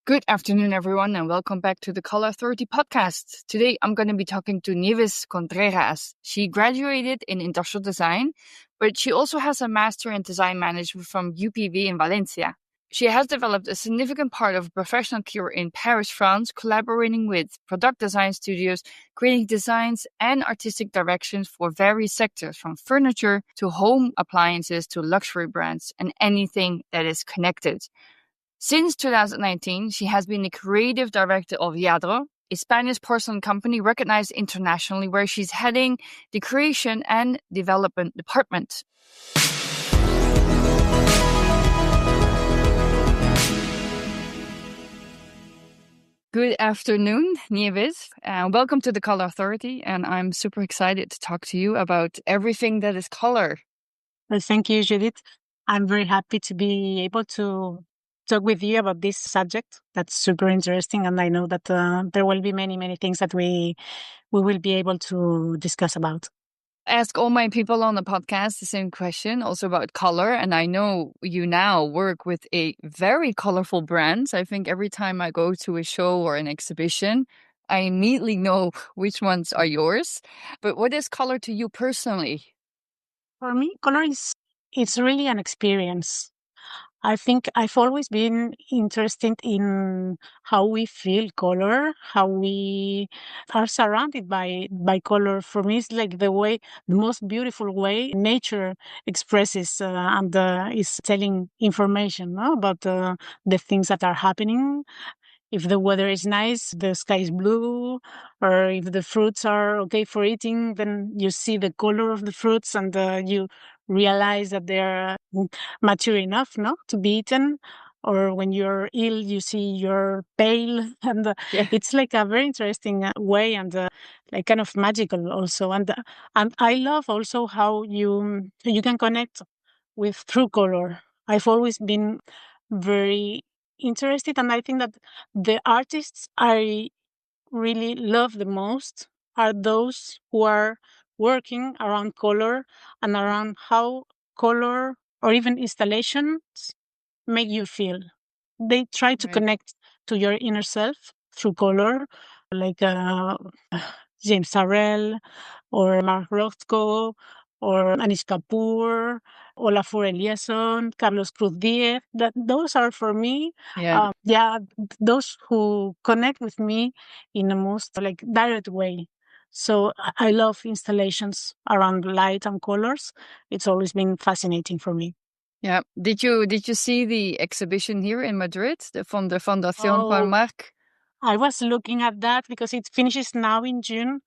Good afternoon, everyone, and welcome back to the Color Authority podcast. Today, I'm going to be talking to Nieves Contreras. She graduated in industrial design, but she also has a master in design management from UPV in Valencia. She has developed a significant part of a professional career in Paris, France, collaborating with product design studios, creating designs and artistic directions for various sectors, from furniture to home appliances to luxury brands and anything that is connected. Since 2019, she has been the creative director of Lladrò, a Spanish porcelain company recognized internationally, where she's heading the creation and development department. Good afternoon, Nieves. Welcome to the Color Authority, and I'm super excited to talk to you about everything that is color. Well, thank you, Judith. I'm very happy to be able to talk with you about this subject. That's super interesting, and I know that there will be many things that we will be able to discuss about. Ask all my people on the podcast the same question, also about color. And I know you now work with a very colorful brand. I think every time I go to a show or an exhibition, I immediately know which ones are yours. But what is color to you personally? For me, color it's really an experience. I think I've always been interested in how we feel color, how we are surrounded by color. For me, it's like the most beautiful way nature expresses and is telling information, no, about the things that are happening. If the weather is nice, the sky is blue, or if the fruits are okay for eating, then you see the color of the fruits and you realize that they're mature enough, no, to be eaten. Or when you're ill, you see you're pale, and it's like a very interesting way and like kind of magical also. And I love also how you can connect with through color. I've always been very interested, and I think that the artists I really love the most are those who are working around color and around how color or even installations make you feel. They try to connect to your inner self through color, like James Sarrell or Marc Rothko or Anish Kapoor, Olafur Eliasson, Carlos Cruz Diez. Those are for me, those who connect with me in the most like direct way. So I love installations around light and colors. It's always been fascinating for me. Yeah. Did you see the exhibition here in Madrid, the Fundación Juan Marc? I was looking at that because it finishes now in June,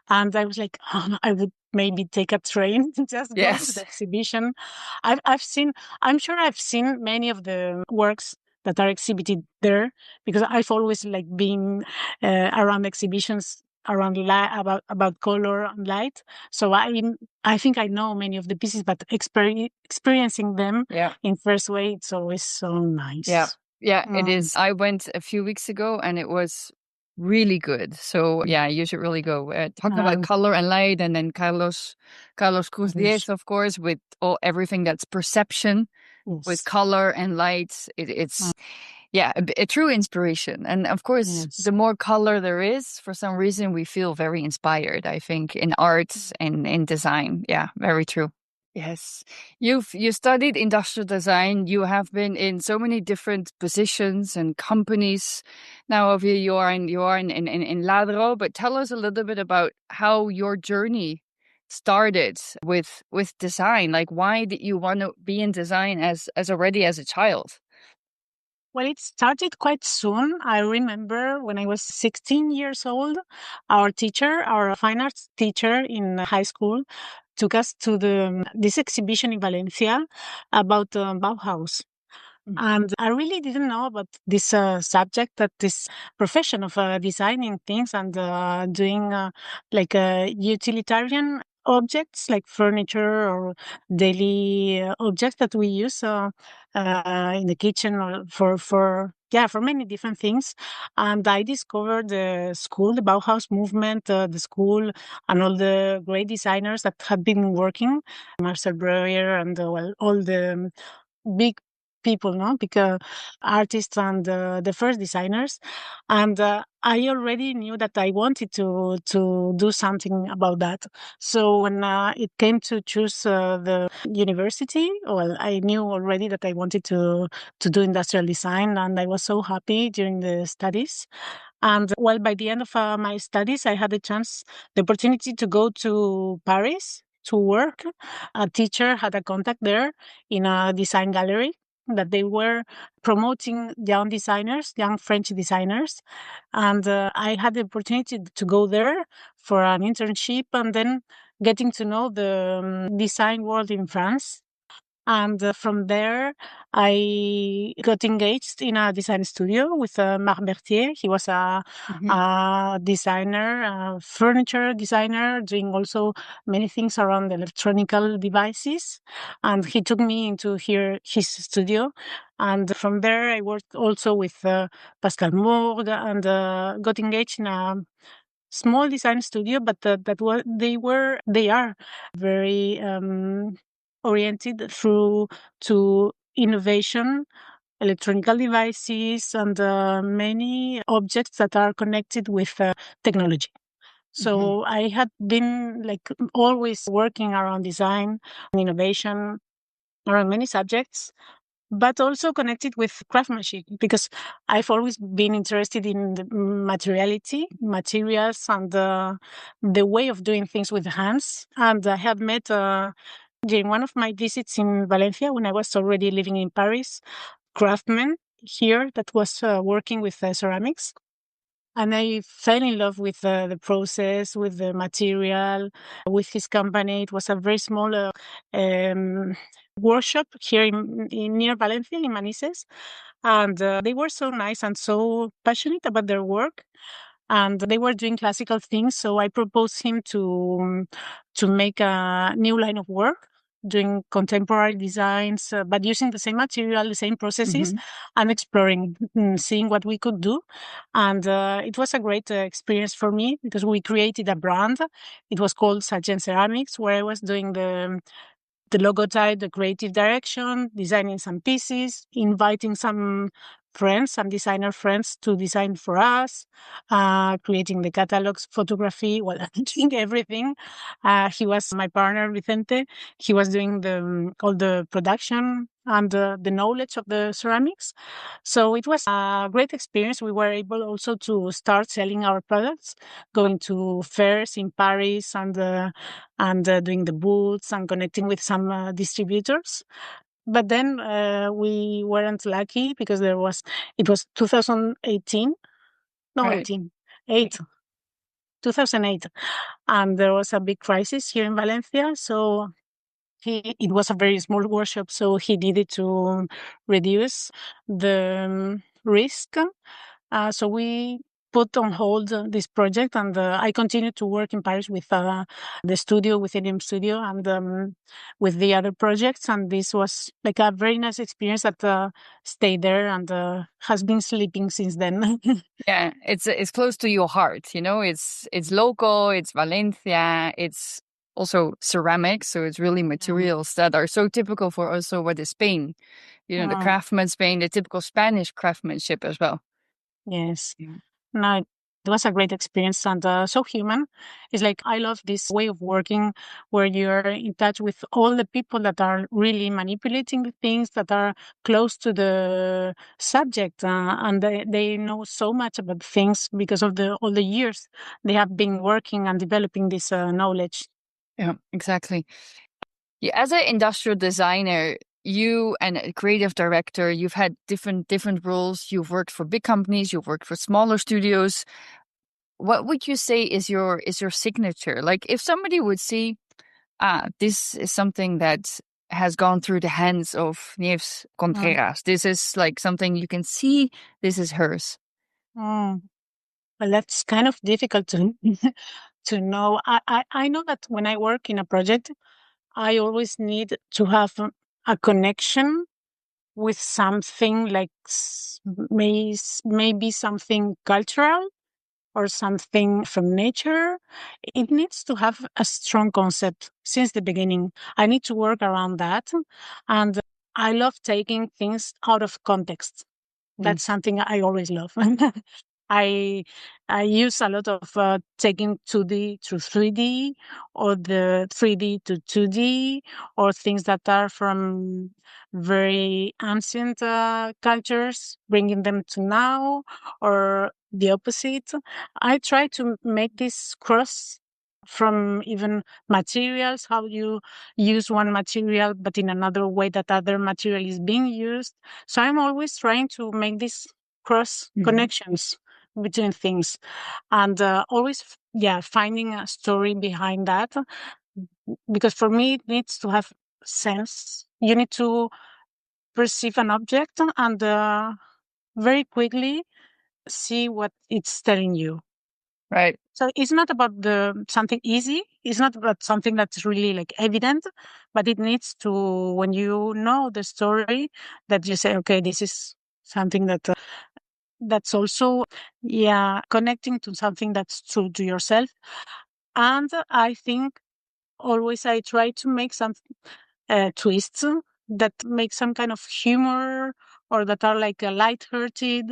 and I was like, oh, I would maybe take a train to just go to the exhibition. I'm sure I've seen many of the works that are exhibited there, because I've always like been around exhibitions around about color and light. So I think I know many of the pieces, but experiencing them in first way, it's always so nice. Yeah, it is. I went a few weeks ago and it was really good. So yeah, you should really go. Talking about color and light, and then Carlos Cruz Diez, of course, with everything that's perception with color and light. It's a true inspiration. And of course, the more color there is, for some reason, we feel very inspired, I think, in arts and in design. Yeah, very true. Yes. You studied industrial design. You have been in so many different positions and companies. Now over here you are in Lladrò, but tell us a little bit about how your journey started with design. Like, why did you want to be in design as already as a child? Well, it started quite soon. I remember when I was 16 years old, our fine arts teacher in high school, took us to this exhibition in Valencia about Bauhaus. And I really didn't know about this subject, that this profession of designing things and doing like utilitarian objects like furniture or daily objects that we use in the kitchen or for many different things. And I discovered the school, the Bauhaus movement, the school, and all the great designers that had been working, Marcel Breuer and all the big people, no, because artists and the first designers, and I already knew that I wanted to do something about that. So when it came to choose the university, well, I knew already that I wanted to do industrial design, and I was so happy during the studies. And well, by the end of my studies, I had the opportunity to go to Paris to work. A teacher had a contact there in a design gallery that they were promoting young designers, young French designers. And I had the opportunity to go there for an internship and then getting to know the design world in France. And from there, I got engaged in a design studio with Marc Berthier. He was a designer, a furniture designer, doing also many things around electronical devices. And he took me into his studio. And from there, I worked also with Pascal Mourgue and got engaged in a small design studio, but they are very oriented through to innovation, electronical devices, and many objects that are connected with technology. So I had been like always working around design and innovation around many subjects, but also connected with craftsmanship because I've always been interested in the materials, and the way of doing things with the hands. And I had met during one of my visits in Valencia when I was already living in Paris, craftsman here that was working with ceramics. And I fell in love with the process, with the material, with his company. It was a very small workshop here in near Valencia, in Manises. And they were so nice and so passionate about their work. And they were doing classical things. So I proposed him to make a new line of work, doing contemporary designs, but using the same material, the same processes, and exploring, seeing what we could do. And it was a great experience for me because we created a brand. It was called Sagenceramics, where I was doing the logotype, the creative direction, designing some pieces, inviting some friends, some designer friends to design for us, creating the catalogs, photography, well, doing everything. He was my partner, Vicente. He was doing all the production and the knowledge of the ceramics. So it was a great experience. We were able also to start selling our products, going to fairs in Paris and doing the booths and connecting with some distributors. But then we weren't lucky because it was 2018, no, Right. 18, 8, 2008. And there was a big crisis here in Valencia. So it was a very small workshop. So he needed to reduce the risk. So we put on hold this project, and I continued to work in Paris with the studio, with eliumstudio, and with the other projects. And this was like a very nice experience that stayed there and has been sleeping since then. Yeah, it's close to your heart, you know. It's local, it's Valencia, it's also ceramics, so it's really materials that are so typical for also what is Spain. You know, the craftsman Spain, the typical Spanish craftsmanship as well. Yes. Yeah. No, it was a great experience and so human. It's like I love this way of working where you're in touch with all the people that are really manipulating the things, that are close to the subject, and they know so much about things because of all the years they have been working and developing this knowledge. Yeah, exactly. Yeah, as an industrial designer, you and a creative director, you've had different roles. You've worked for big companies, you've worked for smaller studios. What would you say is your signature? Like if somebody would see, this is something that has gone through the hands of Nieves Contreras. This is like something you can see, this is hers. Mm. Well, that's kind of difficult to to know. I know that when I work in a project, I always need to have a connection with something like maybe something cultural or something from nature. It needs to have a strong concept since the beginning. I need to work around that. And I love taking things out of context. That's something I always love. I I use a lot of taking 2D to 3D, or the 3D to 2D, or things that are from very ancient cultures, bringing them to now, or the opposite. I try to make this cross from even materials, how you use one material but in another way that other material is being used. So I'm always trying to make these cross connections between things, and always finding a story behind that, because for me it needs to have sense. You need to perceive an object and very quickly see what it's telling you. Right. So it's not about the something easy. It's not about something that's really like evident, but it needs to, when you know the story, that you say, okay, this is something that that's also connecting to something that's true to yourself. And I think always I try to make some twists that make some kind of humor, or that are like light-hearted,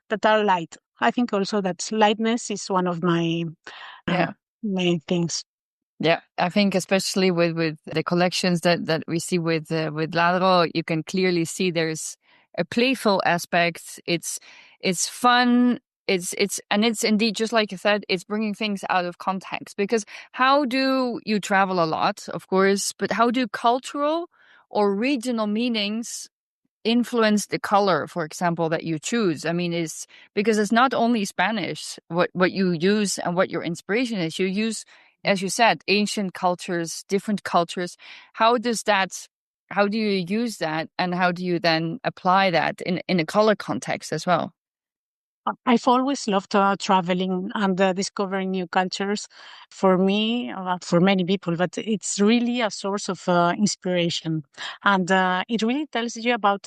that are light. I think also that lightness is one of my main things. Yeah, I think especially with the collections that we see with Lladrò, you can clearly see there's a playful aspect. It's fun. It's indeed, just like you said, it's bringing things out of context. Because how do you travel a lot, of course, but how do cultural or regional meanings influence the color, for example, that you choose? I mean, is because it's not only Spanish what you use and what your inspiration is. You use, as you said, ancient cultures, different cultures. How do you use that, and how do you then apply that in a color context as well? I've always loved traveling and discovering new cultures. For me, for many people, but it's really a source of inspiration. And it really tells you about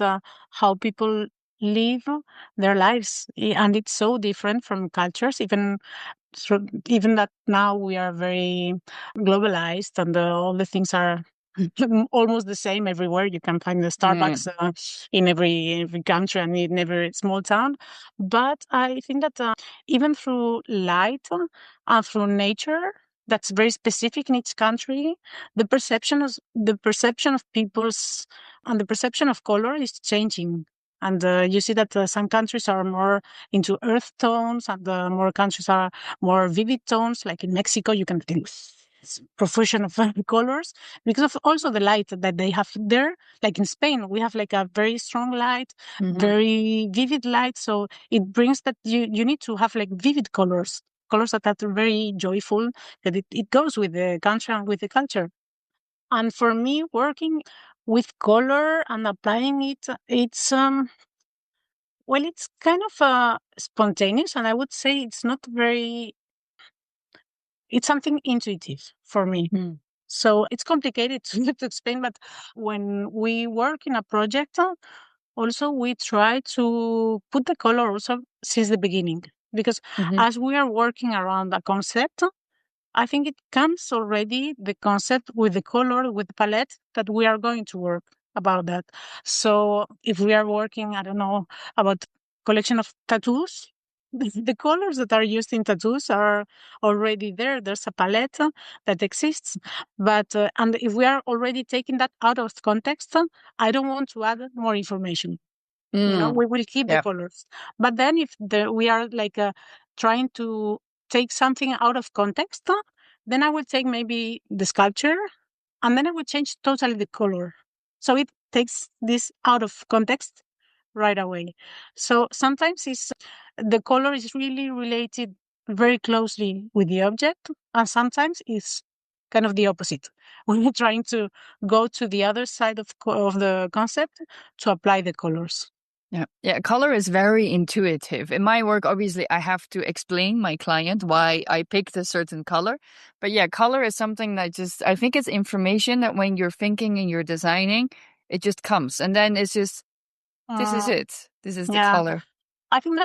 how people live their lives. And it's so different from cultures, even that now we are very globalized, and all the things are almost the same everywhere. You can find the Starbucks in every country and in every small town. But I think that even through light and through nature, that's very specific in each country, the perception of people's and the perception of color is changing. And you see that some countries are more into earth tones, and more countries are more vivid tones. Like in Mexico, you can think profusion of colors because of also the light that they have there. Like in Spain, we have like a very strong light, very vivid light. So it brings that you need to have like vivid colors that are very joyful, that it goes with the country and with the culture. And for me, working with color and applying it, it's kind of spontaneous, and I would say it's something intuitive for me. So it's complicated to explain, but when we work in a project, also we try to put the color also since the beginning, because as we are working around a concept, I think it comes already, the concept with the color, with the palette, that we are going to work about that. So if we are working, I don't know, about collection of tattoos, the colors that are used in tattoos are already there. There's a palette that exists. But, and if we are already taking that out of context, I don't want to add more information. We will keep the colors. But then if we are like trying to take something out of context, then I will take maybe the sculpture, and then I will change totally the color. So it takes this out of context right away. So sometimes the color is really related very closely with the object, and sometimes it's kind of the opposite. When you're trying to go to the other side of the concept to apply the colors. Yeah, color is very intuitive. In my work, obviously, I have to explain my client why I picked a certain color. But yeah, color is something that I think it's information that when you're thinking and you're designing, it just comes. And then it's just, this is it. This is the color. I think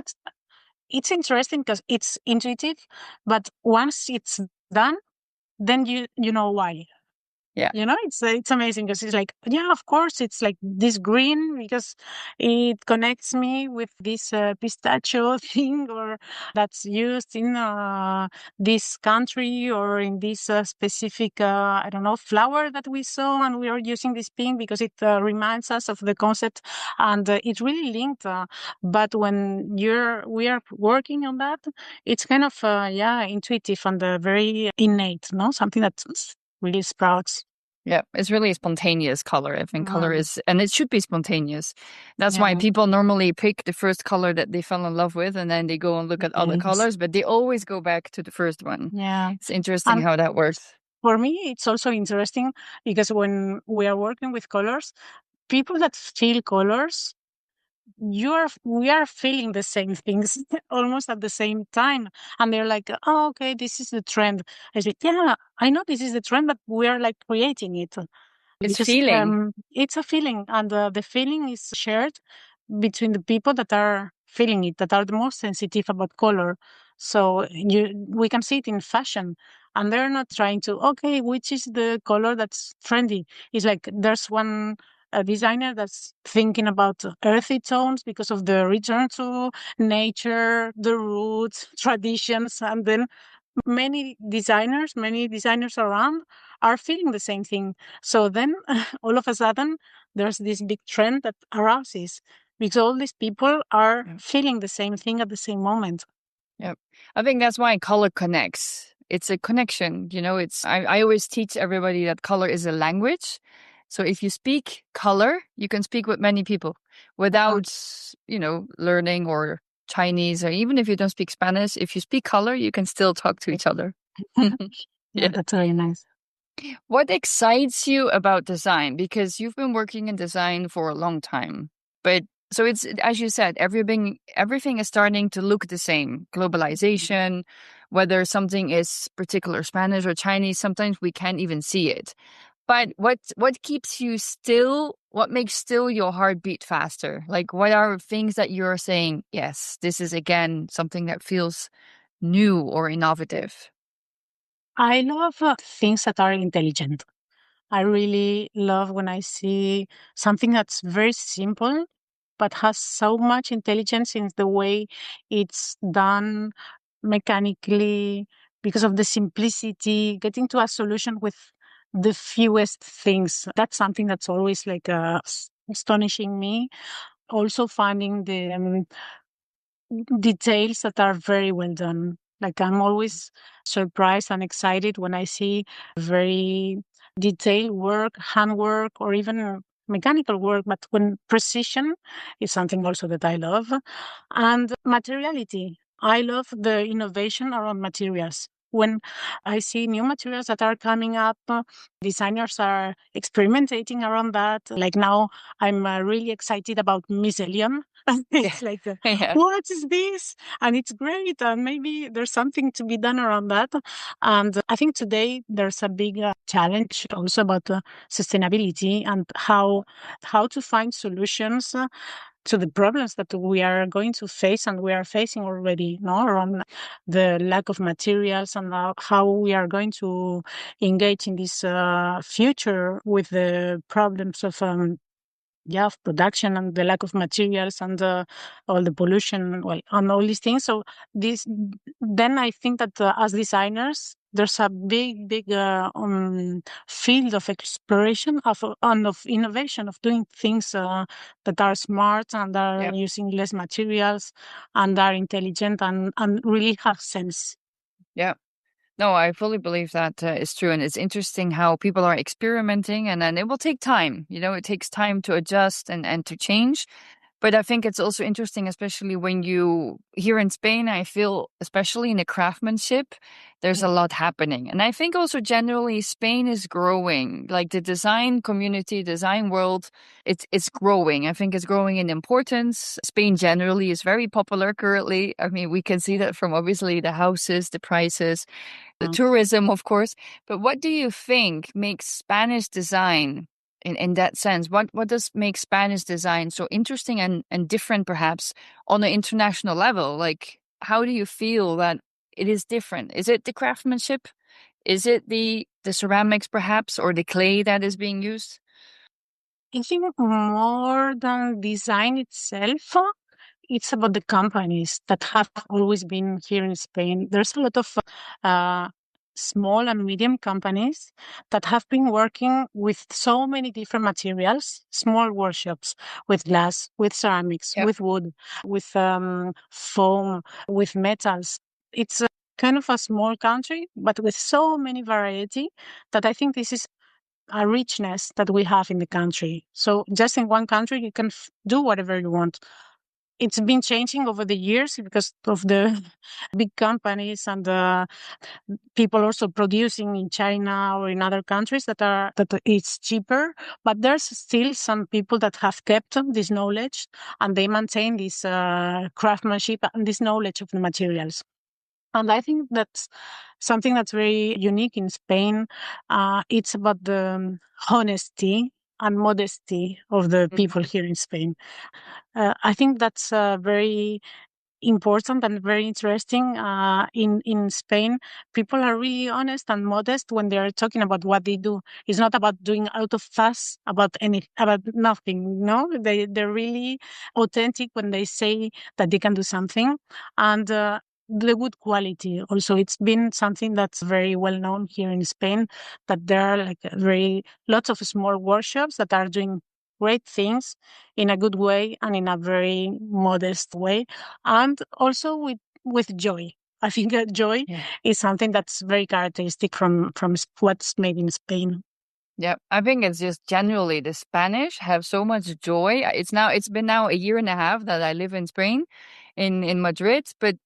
it's interesting because it's intuitive, but once it's done, then you know why. Yeah. It's amazing because it's like, yeah, of course, it's like this green because it connects me with this pistachio thing or that's used in this country or in this specific, I don't know, flower that we saw, and we are using this pink because it reminds us of the concept, and it's really linked. But when we are working on that, it's kind of intuitive and very innate, no, something that really sprouts. Yeah, it's really a spontaneous color. I think color Mm, is, and it should be spontaneous. That's why yeah. people normally pick the first color that they fell in love with, and then they go and look at other Yes. colors, but they always go back to the first one. Yeah. It's interesting And how that works. for me, it's also interesting because when we are working with colors, people that feel colors, we are feeling the same things almost at the same time. And they're like, oh, okay, this is the trend. I said, yeah, I know this is the trend, but we are like creating it. It's Because feeling. it's a feeling, and the feeling is shared between the people that are feeling it, that are the most sensitive about color. So we can see it in fashion, and they're not trying to, okay, which is the color that's trendy. It's like there's one designer that's thinking about earthy tones because of the return to nature, the roots, traditions, and then many designers around are feeling the same thing. So then all of a sudden there's this big trend that arises because all these people are Yeah. feeling the same thing at the same moment. Yep. I think that's why color connects. It's a connection. I always teach everybody that color is a language. So if you speak color, you can speak with many people Mhm. without, learning or Chinese, or even if you don't speak Spanish, if you speak color, you can still talk to each other. Yeah, Yeah. that's very nice. What excites you about design? Because you've been working in design for a long time. But so it's, as you said, everything is starting to look the same. Globalization, whether something is particular Spanish or Chinese, sometimes we can't even see it. But what keeps you still? What makes still your heart beat faster? Like, what are things that you're saying, yes, this is again something that feels new or innovative? I love things that are intelligent. I really love when I see something that's very simple but has so much intelligence in the way it's done mechanically because of the simplicity, getting to a solution with the fewest things. That's something that's always like astonishing me. Also finding the details that are very well done. Like I'm always surprised and excited when I see very detailed work, handwork, or even mechanical work, but when precision is something also that I love. And materiality. I love the innovation around materials. When I see new materials that are coming up, designers are experimenting around that. Like now, I'm really excited about mycelium. Yeah. It's like, Yeah. what is this? And it's great. And maybe there's something to be done around that. And I think today there's a big challenge also about sustainability and how to find solutions to the problems that we are going to face and we are facing already, no, around the lack of materials and how we are going to engage in this future with the problems of of production and the lack of materials and all the pollution, well, and all these things. So this, then I think that as designers, there's a big field of exploration and of innovation of doing things that are smart and are Yep. using less materials and are intelligent and really have sense. Yeah. No, I fully believe that is true. And it's interesting how people are experimenting, and then it will take time. It takes time to adjust and to change. But I think it's also interesting, especially when you here in Spain, I feel, especially in the craftsmanship, there's a lot happening. And I think also generally Spain is growing. Like the design community, design world, it's growing. I think it's growing in importance. Spain generally is very popular currently. I mean, we can see that from obviously the houses, the prices, the tourism, of course. But what do you think makes Spanish design in that sense? What does make Spanish design so interesting and different perhaps on an international level? Like how do you feel that it is different? Is it the craftsmanship? Is it the the ceramics perhaps, or the clay that is being used? I think more than design itself, it's about the companies that have always been here in Spain. There's a lot of uh, small and medium companies that have been working with so many different materials, small workshops with glass, with ceramics, Yep. with wood, with foam, with metals. It's a kind of a small country, but with so many variety that I think this is a richness that we have in the country. So just in one country, you can do whatever you want. It's been changing over the years because of the big companies and people also producing in China or in other countries that it's cheaper. But there's still some people that have kept this knowledge and they maintain this craftsmanship and this knowledge of the materials. And I think that's something that's very unique in Spain. It's about the honesty and modesty of the people here in Spain. I think that's very important and very interesting. In Spain, people are really honest and modest when they are talking about what they do. It's not about doing out of fuss about nothing. No, they're really authentic when they say that they can do something, and the good quality. Also, it's been something that's very well known here in Spain. That there are like very lots of small workshops that are doing great things in a good way and in a very modest way, and also with joy. I think that joy is something that's very characteristic from what's made in Spain. Yeah, I think it's just generally the Spanish have so much joy. It's been now a year and a half that I live in Spain, in Madrid, but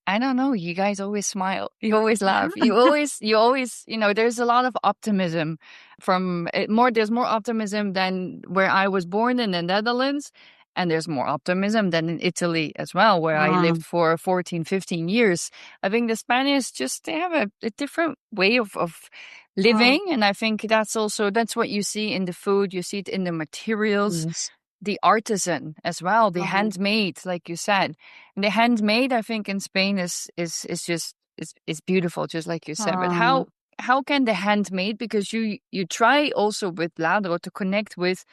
I don't know. You guys always smile. You always laugh. There's a lot of optimism from it more. There's more optimism than where I was born in the Netherlands. And there's more optimism than in Italy as well, where I lived for 14, 15 years. I think the Spanish they have a different way of living. And I think that's what you see in the food. You see it in the materials. Yes. The artisan as well, the handmade, like you said. And the handmade, I think, in Spain is beautiful, just like you said. But how can the handmade, because you try also with Lladrò to connect with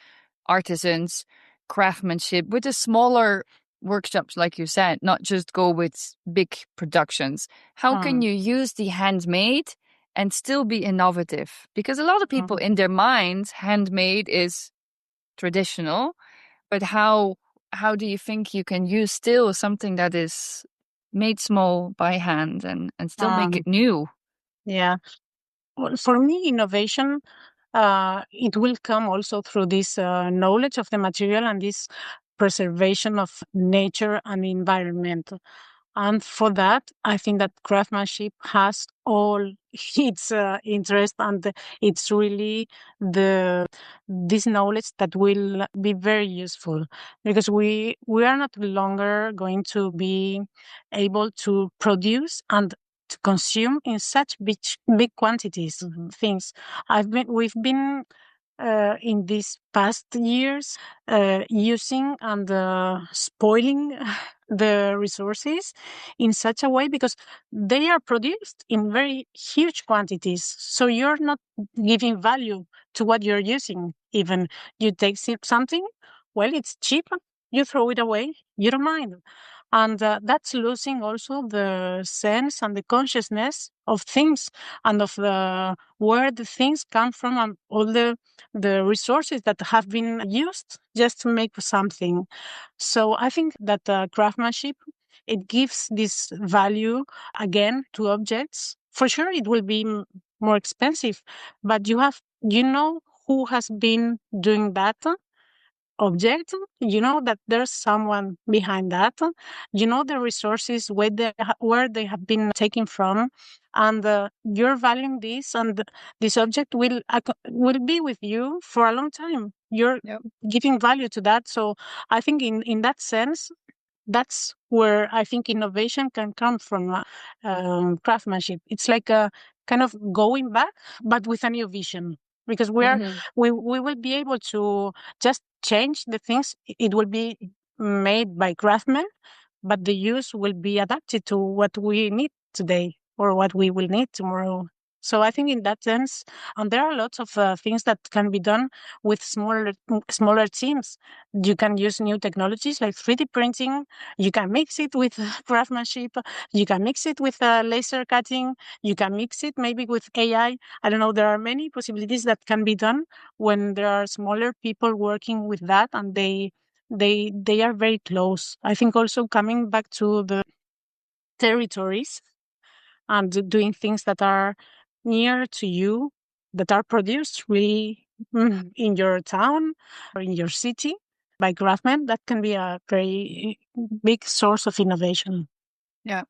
artisans, craftsmanship, with the smaller workshops, like you said, not just go with big productions. How can you use the handmade and still be innovative? Because a lot of people in their minds, handmade is traditional. But how do you think you can use still something that is made small by hand and still make it new? Yeah. Well, for me, innovation, it will come also through this knowledge of the material and this preservation of nature and environment. And for that, I think that craftsmanship has all its interest, and it's really this knowledge that will be very useful, because we are not longer going to be able to produce and to consume in such big quantities things. We've been in these past years using and spoiling the resources in such a way, because they are produced in very huge quantities, so you're not giving value to what you're using. Even you take something, well, it's cheap, you throw it away, you don't mind. And that's losing also the sense and the consciousness of things, and of where the things come from, and all the resources that have been used just to make something. So I think that craftsmanship, it gives this value again to objects. For sure, it will be more expensive, but you know who has been doing that object. You know that there's someone behind that. You know the resources where they have been taken from, and you're valuing this, and this object will be with you for a long time. You're giving value to that. So I think in that sense, that's where I think innovation can come from. Craftsmanship, it's like a kind of going back, but with a new vision, because we will be able to just change the things. It will be made by craftsmen, but the use will be adapted to what we need today or what we will need tomorrow. So I think in that sense, and there are lots of things that can be done with smaller teams. You can use new technologies like 3D printing. You can mix it with craftsmanship. You can mix it with laser cutting. You can mix it maybe with AI. I don't know. There are many possibilities that can be done when there are smaller people working with that, and they are very close. I think also coming back to the territories and doing things that are near to you, that are produced really in your town or in your city by craftsmen, that can be a very big source of innovation. Yeah.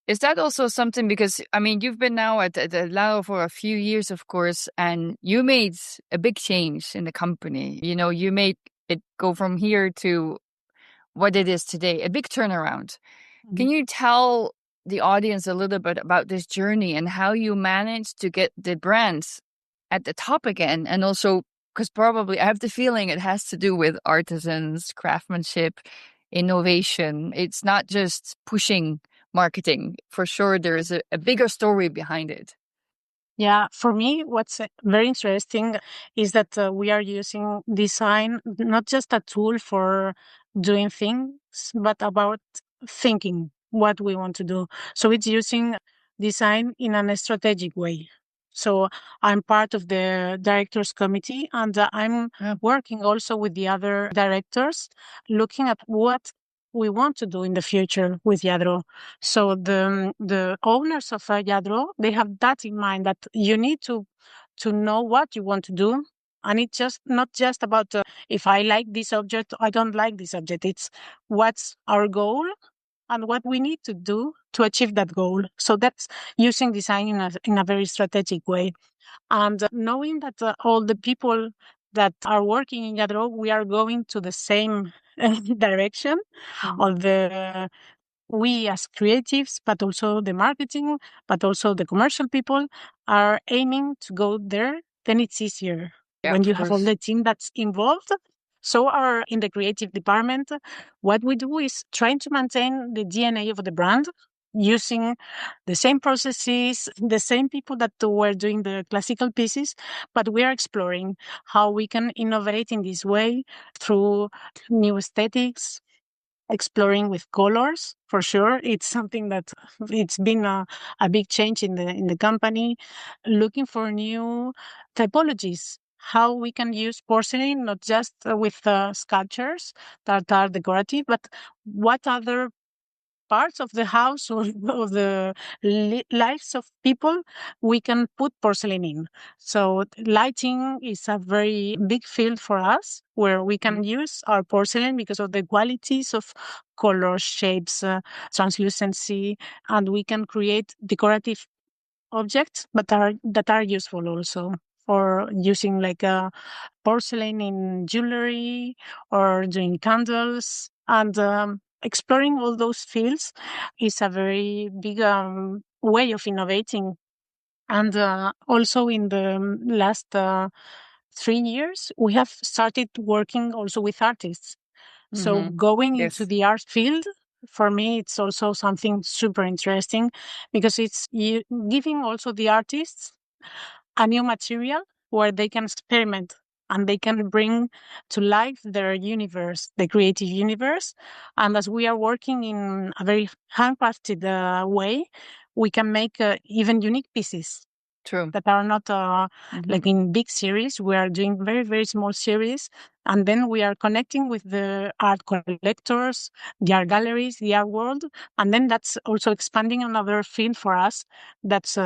Is that also something, because I mean, you've been now at Lladrò for a few years, of course, and you made a big change in the company. You know, you made it go from here to what it is today, a big turnaround. Can you tell the audience a little bit about this journey and how you managed to get the brands at the top again? And also, because probably I have the feeling it has to do with artisans, craftsmanship, innovation. It's not just pushing marketing. For sure, there's a bigger story behind it. Yeah, for me, what's very interesting is that we are using design not just a tool for doing things, but about thinking what we want to do. So it's using design in a strategic way. So I'm part of the directors committee, and I'm working also with the other directors, looking at what we want to do in the future with Lladrò. So the owners of Lladrò, they have that in mind, that you need to know what you want to do, and it's just not just about if I like this object, I don't like this object. It's what's our goal and what we need to do to achieve that goal. So that's using design in a very strategic way, and knowing that all the people that are working in Lladrò, we are going to the same direction. All the we as creatives, but also the marketing, but also the commercial people are aiming to go there, then it's easier Yeah, when of you have all course. the team that's involved. So our in the creative department, what we do is trying to maintain the DNA of the brand using the same processes, the same people that were doing the classical pieces, but we are exploring how we can innovate in this way through new aesthetics, exploring with colors. For sure, it's something that it's been a big change in the company, looking for new typologies, how we can use porcelain not just with sculptures that are decorative, but what other parts of the house or of the lives of people we can put porcelain in. So lighting is a very big field for us where we can use our porcelain because of the qualities of color, shapes, translucency, and we can create decorative objects but are that are useful also for using like a porcelain in jewelry or doing candles, and exploring all those fields is a very big way of innovating. And also in the last 3 years we have started working also with artists, so going into Yes, the art field, for me, it's also something super interesting because it's giving also the artists a new material where they can experiment and they can bring to life their universe, the creative universe. And as we are working in a very handcrafted way, we can make even unique pieces true. that are not like in big series. We are doing very, very small series. And then we are connecting with the art collectors, the art galleries, the art world. And then that's also expanding another field for us. That's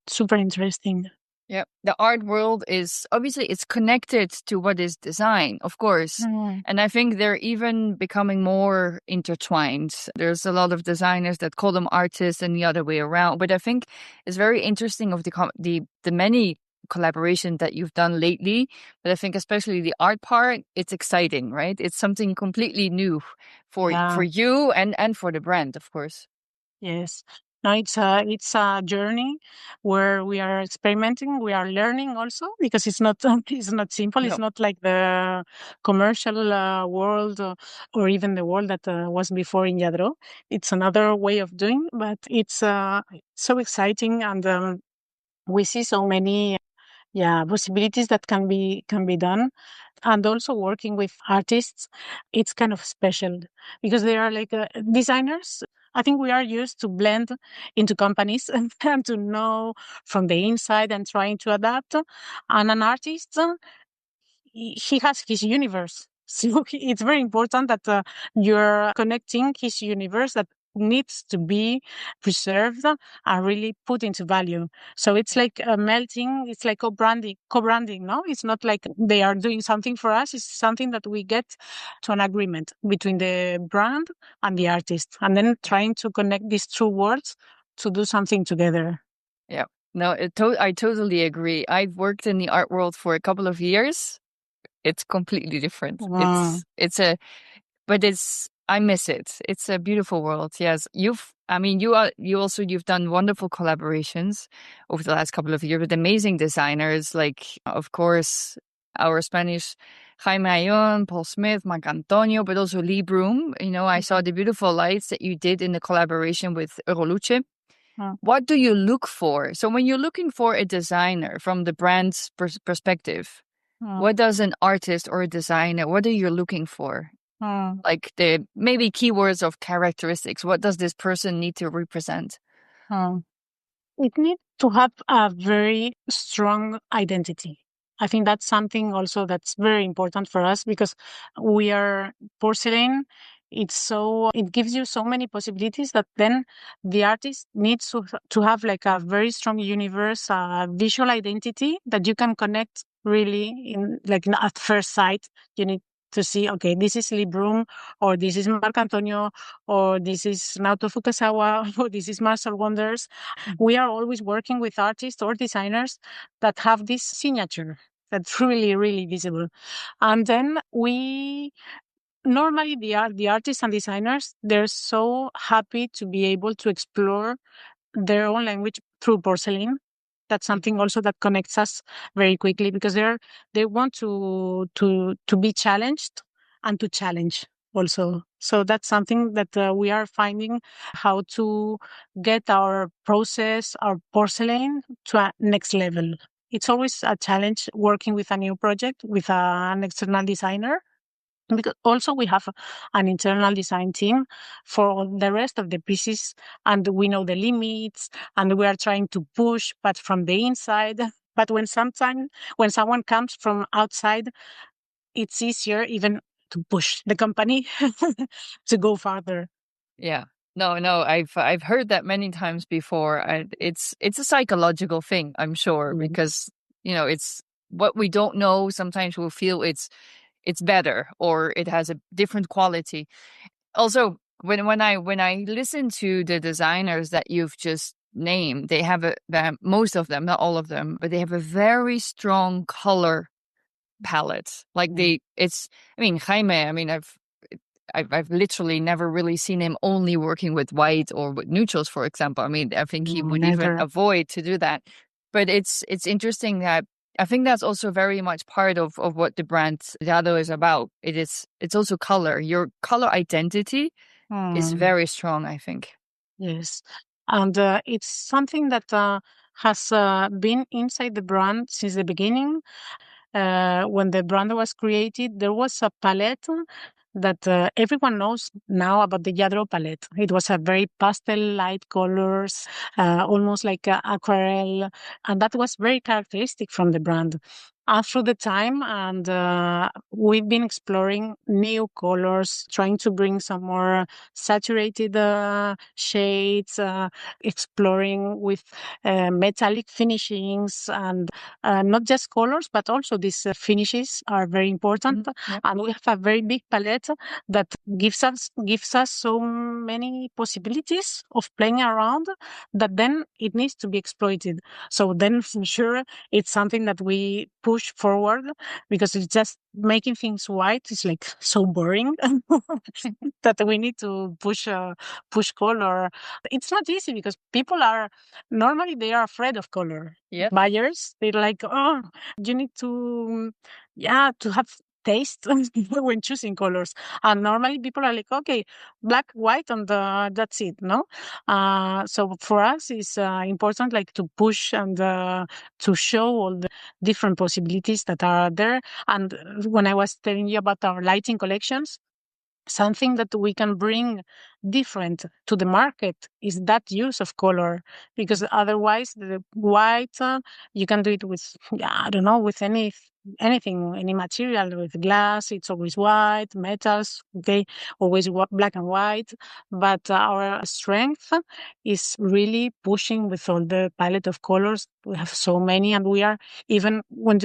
super interesting. Yeah, the art world is obviously it's connected to what is design, of course. And I think they're even becoming more intertwined. There's a lot of designers that call them artists and the other way around. But I think it's very interesting of the many collaborations that you've done lately. But I think especially the art part, it's exciting, right? It's something completely new for Yeah. you and for the brand, of course. Yes. No, it's a journey where we are experimenting. We are learning also because it's not it's not simple. It's No. not like the commercial world or even the world that was before in Lladró. It's another way of doing, but it's so exciting, and we see so many possibilities that can be done. And also working with artists, it's kind of special because they are like designers. I think we are used to blend into companies and to know from the inside and trying to adapt. And an artist, he has his universe. So it's very important that you're connecting his universe that needs to be preserved and really put into value. So it's like a melting, it's like co-branding, no? It's not like they are doing something for us. It's something that we get to an agreement between the brand and the artist, and then trying to connect these two worlds to do something together. Yeah. No, I totally agree. I've worked in the art world for a couple of years. It's completely different. Wow. I miss it. It's a beautiful world. Yes. You've done wonderful collaborations over the last couple of years with amazing designers, like, of course, our Spanish Jaime Ayon, Paul Smith, Marc Antonio, but also Lee Broom. I saw the beautiful lights that you did in the collaboration with Euroluce. What do you look for? So when you're looking for a designer from the brand's perspective, what does an artist or a designer, what are you looking for? Like the maybe keywords of characteristics. What does this person need to represent? It needs to have a very strong identity. I think that's something also that's very important for us because we are porcelain. It gives you so many possibilities that then the artist needs to have like a very strong universe, visual identity that you can connect really in like at first sight. You need to see, okay, this is Lee Broom, or this is Marc Antonio, or this is Naoto Fukasawa, or this is Marcel Wonders. We are always working with artists or designers that have this signature that's really, really visible. And then normally the artists and designers, they're so happy to be able to explore their own language through porcelain. That's something also that connects us very quickly because they want to be challenged and to challenge also. So that's something that we are finding how to get our process, our porcelain to a next level. It's always a challenge working with a new project with an external designer, because also we have an internal design team for the rest of the pieces, and we know the limits and we are trying to push, but from the inside. But when someone comes from outside, it's easier even to push the company to go farther. Yeah. No, I've heard that many times before. It's a psychological thing, I'm sure, because it's what we don't know. Sometimes we'll feel it's better or it has a different quality. Also, when I listen to the designers that you've just named, they have most of them, not all of them, but they have a very strong color palette. Like Jaime, I've literally never really seen him only working with white or with neutrals, for example. I mean, I think he would even avoid to do that. But it's interesting that I think that's also very much part of what the brand Lladrò is about. It's also color. Your color identity is very strong, I think. Yes. And it's something that has been inside the brand since the beginning. When the brand was created, there was a palette that everyone knows now about the Lladrò palette. It was a very pastel light colors, almost like aquarelle, and that was very characteristic from the brand. Through the time, and we've been exploring new colors, trying to bring some more saturated shades, exploring with metallic finishings, and not just colors, but also these finishes are very important. Yep. And we have a very big palette that gives us so many possibilities of playing around that then it needs to be exploited. So then for sure it's something that we push forward, because it's just making things white is like so boring that we need to push color. It's not easy because people are normally they are afraid of color. Yep. Buyers, they're like, oh, you need to have taste when choosing colors. And normally people are like, okay, black, white, and that's it, no? So for us, it's important like to push and to show all the different possibilities that are there. And when I was telling you about our lighting collections, something that we can bring different to the market is that use of color, because otherwise the white, you can do it with, I don't know, with anything, any material. With glass, it's always white. Metals, okay, always black and white. But our strength is really pushing with all the palette of colors. We have so many, and we are, even when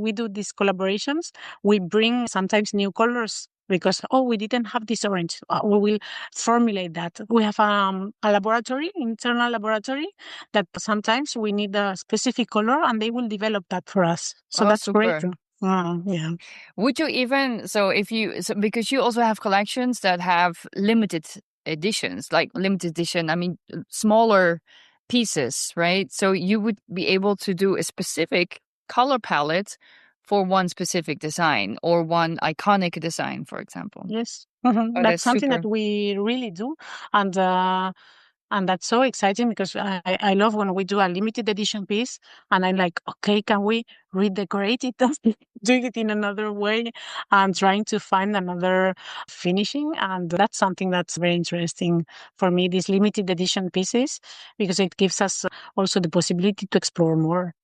we do these collaborations, we bring sometimes new colors, because we didn't have this orange. We will formulate that. We have a laboratory, internal laboratory, that sometimes we need a specific color, and they will develop that for us. So that's super. great. Yeah. Would you even, because you also have collections that have limited editions, like limited edition, I mean, smaller pieces, right? So you would be able to do a specific color palette for one specific design or one iconic design, for example. Yes. Oh, That's something super. that we really do. And that's so exciting, because I love when we do a limited edition piece and I'm like, okay, can we redecorate it, doing it in another way, and trying to find another finishing. And that's something that's very interesting for me, these limited edition pieces, because it gives us also the possibility to explore more.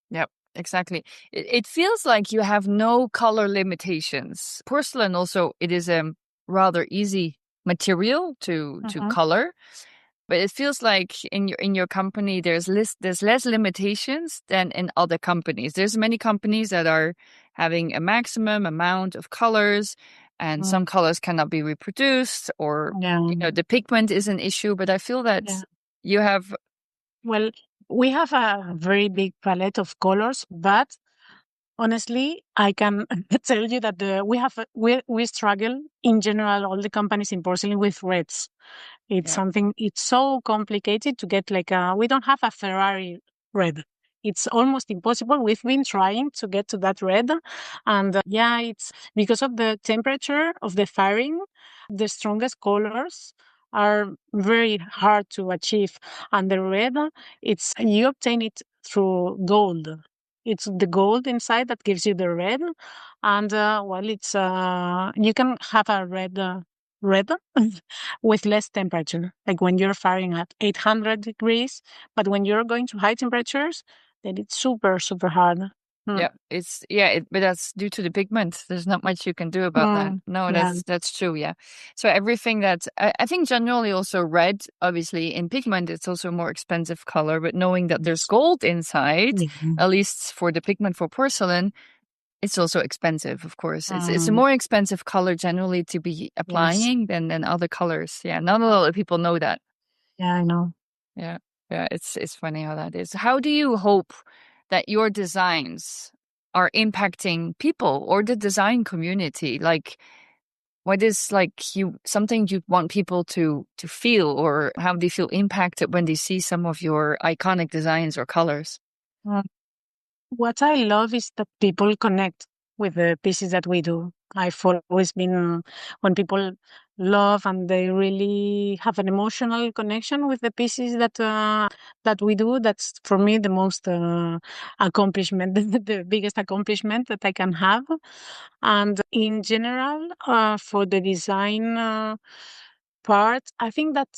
Yep, exactly. It feels like you have no color limitations. Porcelain also, it is a rather easy material to color, but it feels like in your company there's less limitations than in other companies. There's many companies that are having a maximum amount of colors, and some colors cannot be reproduced, or the pigment is an issue. But I feel that you have. Well, we have a very big palette of colors, but honestly, I can tell you that we struggle in general, all the companies in porcelain, with reds. It's something, it's so complicated to get we don't have a Ferrari red. It's almost impossible. We've been trying to get to that red. And it's because of the temperature of the firing, the strongest colors are very hard to achieve. And the red, you obtain it through gold. It's the gold inside that gives you the red. And you can have a red with less temperature, like when you're firing at 800 degrees. But when you're going to high temperatures, then it's super, super hard. Yeah, but that's due to the pigment. There's not much you can do about that. No, that's true. Yeah. So everything I think generally also red, obviously in pigment, it's also a more expensive color, but knowing that there's gold inside, at least for the pigment for porcelain, it's also expensive, of course. It's a more expensive color generally to be applying than other colors. Yeah. Not a lot of people know that. Yeah, I know. Yeah. Yeah. It's funny how that is. How do you hope that your designs are impacting people or the design community? Like, what is something you want people to feel, or how they feel impacted when they see some of your iconic designs or colors? What I love is that people connect with the pieces that we do. I've always been, when people love and they really have an emotional connection with the pieces that we do, that's for me the most accomplishment, the biggest accomplishment that I can have. And in general, for the design part, I think that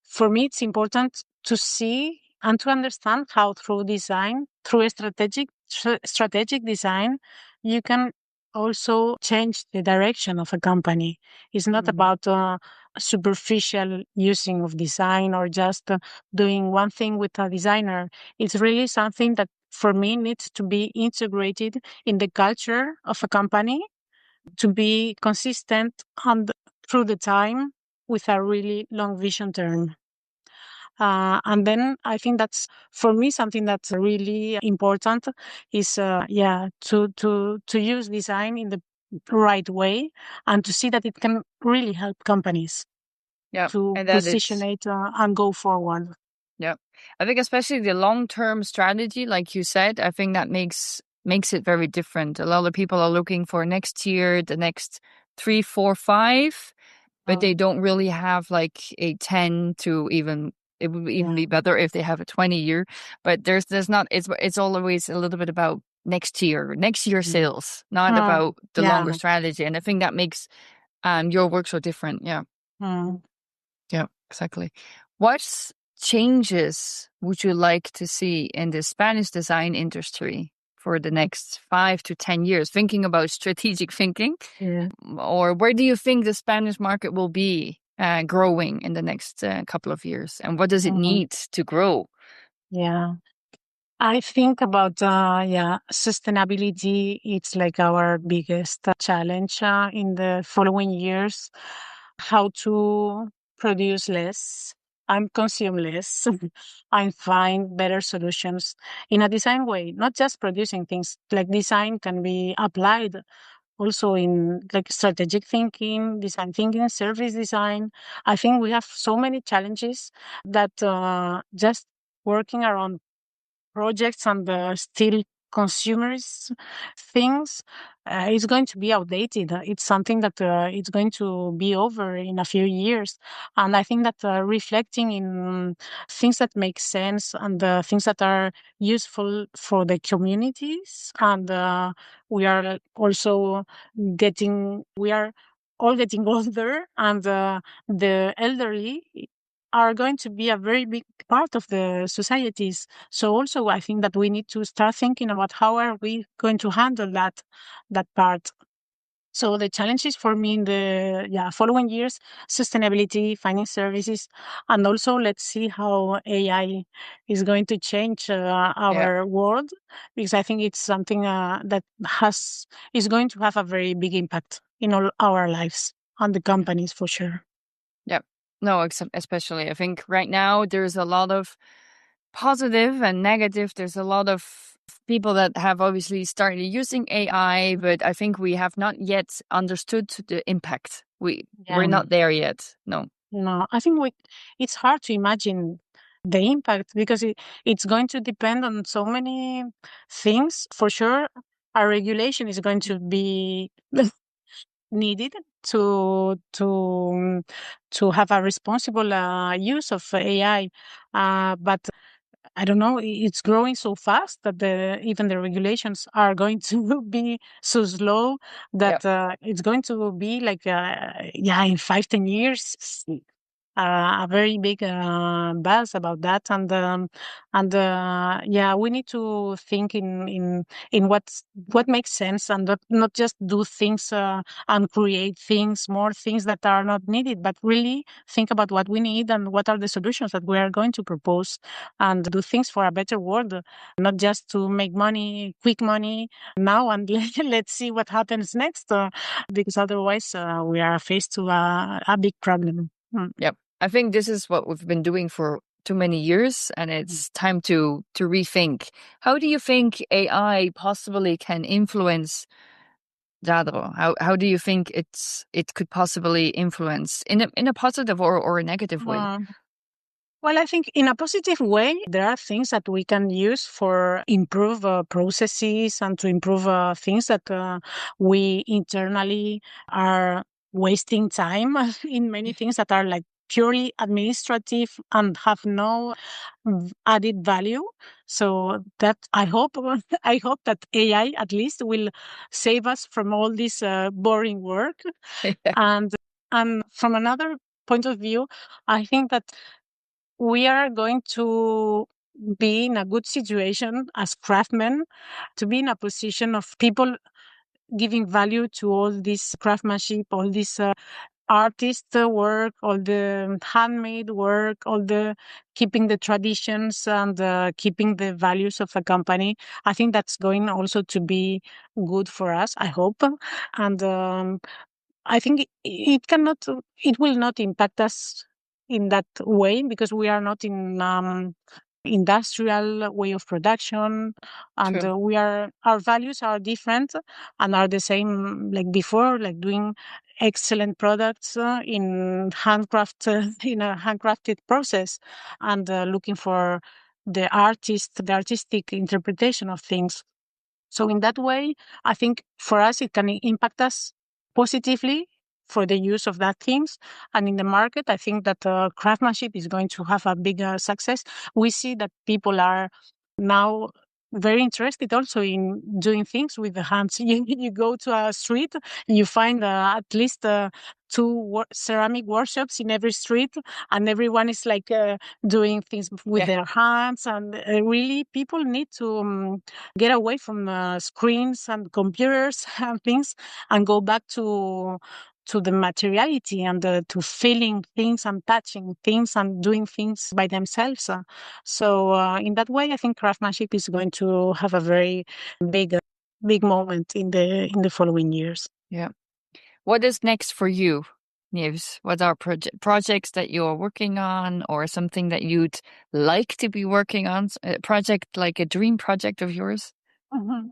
for me it's important to see and to understand how through design, through a strategic design, you can also change the direction of a company. It's not about superficial using of design, or just doing one thing with a designer. It's really something that for me needs to be integrated in the culture of a company, to be consistent and through the time, with a really long vision term. And then I think that's, for me, something that's really important is, to use design in the right way, and to see that it can really help companies to position it and go forward. Yeah. I think especially the long-term strategy, like you said, I think that makes makes it very different. A lot of people are looking for next year, the next 3, 4, 5, but they don't really have like a 10 to even. It would even be better if they have a 20-year, but there's not. It's always a little bit about next year sales, not about the longer strategy. And I think that makes your work so different. Yeah. Yeah, exactly. What changes would you like to see in the Spanish design industry for the next 5 to 10 years? Thinking about strategic thinking, or where do you think the Spanish market will be growing in the next couple of years? And what does it need to grow? Yeah. I think about sustainability. It's like our biggest challenge in the following years. How to produce less and consume less and find better solutions in a design way. Not just producing things. Like design can be applied also in like strategic thinking, design thinking, service design. I think we have so many challenges that just working around projects and still consumers things is going to be outdated. It's something that it's going to be over in a few years. And I think that reflecting in things that make sense and things that are useful for the communities. And we are also we are all getting older, and the elderly are going to be a very big part of the societies. So also I think that we need to start thinking about how are we going to handle that part. So the challenges for me in the following years, sustainability, finding services, and also let's see how AI is going to change our world, because I think it's something that is going to have a very big impact in all our lives and the companies for sure. Yeah. No, especially I think right now there's a lot of positive and negative. There's a lot of people that have obviously started using AI, but I think we have not yet understood the impact. We're not there yet. No, I think it's hard to imagine the impact because it's going to depend on so many things. For sure, our regulation is going to be needed to have a responsible use of AI, but I don't know. It's growing so fast that even the regulations are going to be so slow that it's going to be like in 5-10 years a very big buzz about that. And we need to think in what makes sense, and not just do things and create more things that are not needed, but really think about what we need and what are the solutions that we are going to propose, and do things for a better world, not just to make quick money now and let's see what happens next, because otherwise we are faced to a big problem. Yep. I think this is what we've been doing for too many years, and it's time to rethink. How do you think AI possibly can influence Lladrò? How do you think it could possibly influence in a positive or a negative way? Well, I think in a positive way, there are things that we can use for improve processes and to improve things that we internally are wasting time in many things that are like purely administrative and have no added value. So that I hope that AI at least will save us from all this boring work. And from another point of view, I think that we are going to be in a good situation as craftsmen to be in a position of people giving value to all this craftsmanship, all this artist work, all the handmade work, all the keeping the traditions and keeping the values of a company. I think that's going also to be good for us, I hope. And I think it will not impact us in that way because we are not in industrial way of production, and our values are different and are the same like before, like doing excellent products in in a handcrafted process, and looking for the artistic interpretation of things. So in that way, I think for us, it can impact us positively for the use of that things. And in the market, I think that craftsmanship is going to have a bigger success. We see that people are now very interested also in doing things with the hands. You go to a street, you find at least two ceramic workshops in every street, and everyone is like doing things with their hands. And really, people need to get away from screens and computers and things, and go back to the materiality and to feeling things and touching things and doing things by themselves. So in that way, I think craftsmanship is going to have a very big moment in the following years. Yeah. What is next for you, Nieves? What are projects that you're working on, or something that you'd like to be working on? A project, like a dream project of yours? Mm-hmm.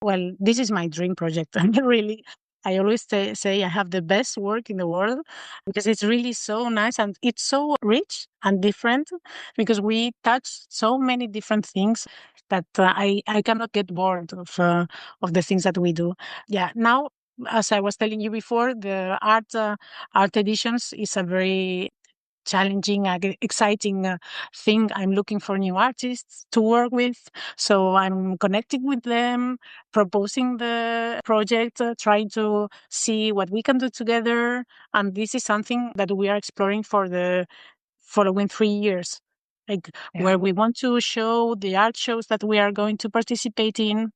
Well, this is my dream project. Really, I always say I have the best work in the world, because it's really so nice and it's so rich and different, because we touch so many different things that I cannot get bored of the things that we do. Yeah. Now, as I was telling you before, the art editions is a very challenging, exciting thing. I'm looking for new artists to work with. So I'm connecting with them, proposing the project, trying to see what we can do together. And this is something that we are exploring for the following 3 years, like where we want to show the art shows that we are going to participate in.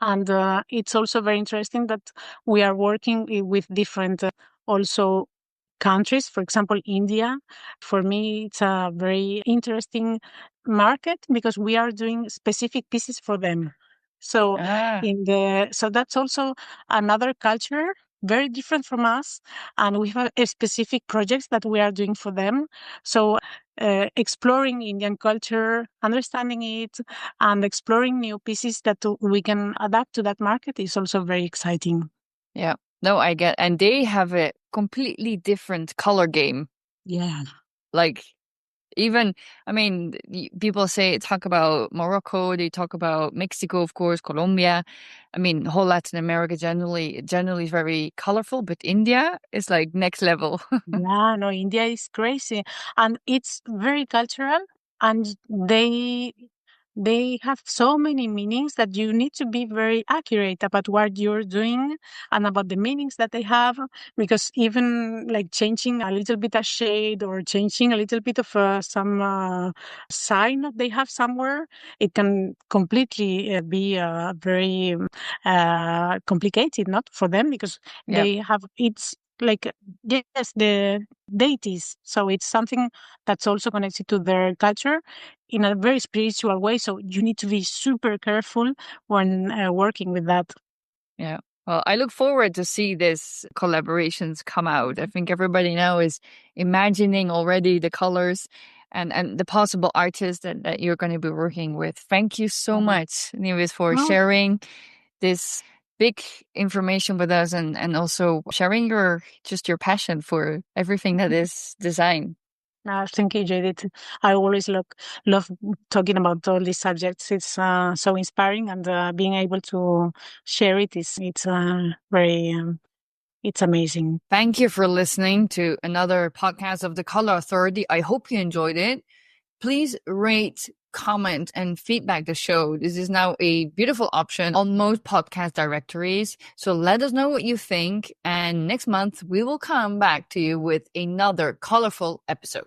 And it's also very interesting that we are working with different also countries. For example, India. For me, it's a very interesting market because we are doing specific pieces for them. So so that's also another culture, very different from us, and we have a specific projects that we are doing for them. So exploring Indian culture, understanding it, and exploring new pieces that we can adapt to that market is also very exciting. Yeah. No, I get, and they have a completely different color game. Yeah. Like, even, I mean, people talk about Morocco, they talk about Mexico, of course, Colombia. I mean, whole Latin America generally is very colorful, but India is like next level. Yeah, no, India is crazy, and it's very cultural, and they have so many meanings that you need to be very accurate about what you're doing and about the meanings that they have, because even like changing a little bit a shade or changing a little bit of some sign that they have somewhere, it can completely be very complicated, not for them, because they have it's like yes, the deities, so it's something that's also connected to their culture in a very spiritual way. So you need to be super careful when working with that. Yeah. Well, I look forward to see these collaborations come out. I think everybody now is imagining already the colors and the possible artists that you're going to be working with. Thank you so much, Nieves, for sharing this big information with us, and also sharing your passion for everything that is design. Thank you, Judith. I always love talking about all these subjects. It's so inspiring, and being able to share it's very it's amazing. Thank you for listening to another podcast of the Color Authority. I hope you enjoyed it. Please rate, comment, and feedback the show. This is now a beautiful option on most podcast directories. So let us know what you think. And next month, we will come back to you with another colorful episode.